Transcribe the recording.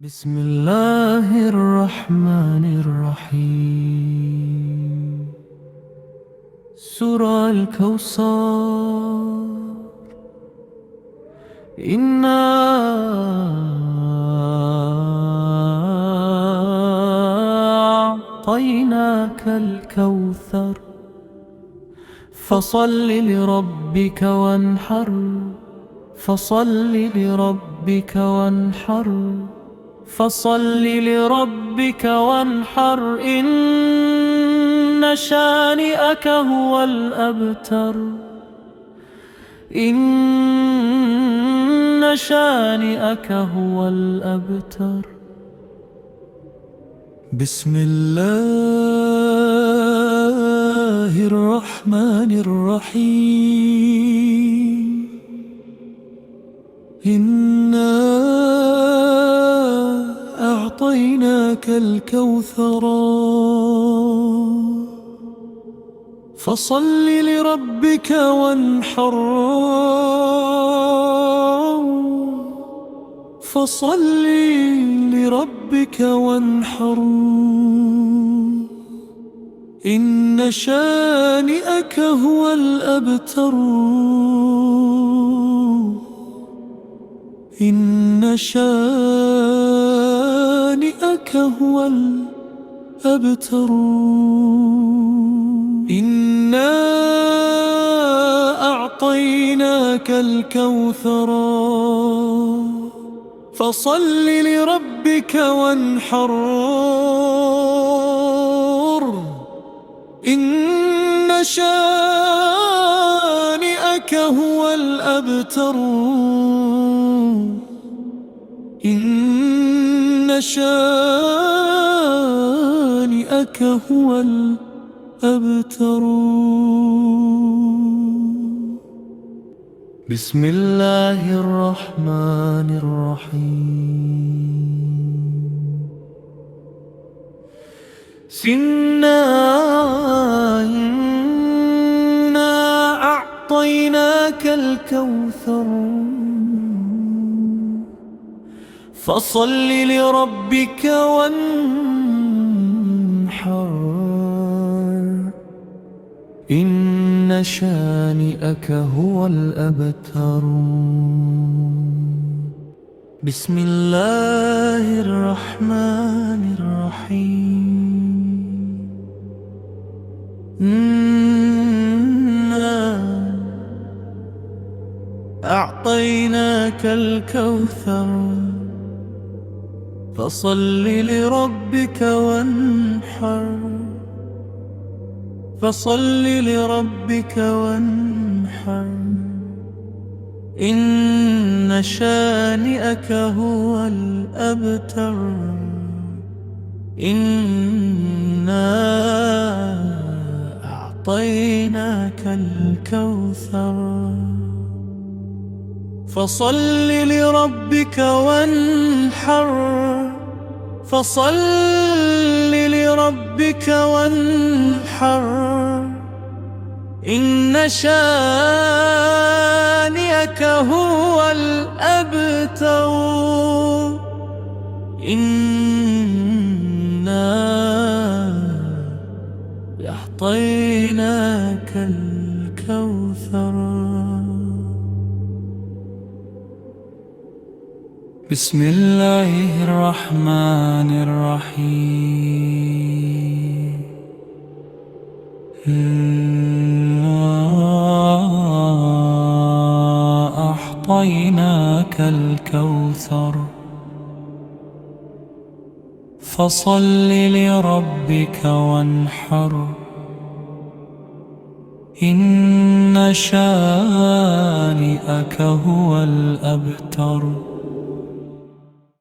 بسم الله الرحمن الرحيم. سورة الكوثر. إنا أعطيناك الكوثر فصل لربك وانحر فصل لربك وانحر فصل لربك وانحر إن شانئك هو الأبتر إن شانئك هو الأبتر. بسم الله الرحمن الرحيم. إنا أعطيناك الكوثر فصل لربك وانحر فصل لربك وانحر إن شانئك هو الأبتر إن شانئك هو الأبتر. إنا أعطيناك الكوثر فصل لربك وانحر إن شانئك هو الأبتر إن شانئك هو الأبتر. بسم الله الرحمن الرحيم. إنا أعطيناك الكوثر فصل لربك وانحر إن شانئك هو الأبتر. بسم الله الرحمن الرحيم. إنا أعطيناك الكوثر فصل لربك وانحر فصل لربك وانحر إن شانئك هو الأبتر إنا أعطيناك الكوثر فصل لربك وانحر فصل لربك وانحر إن شانئك هو الأبتر إنا أعطيناك الكوثر. بسم الله الرحمن الرحيم. أعطيناك الكوثر فصل لربك وانحر إن شانئك هو الأبتر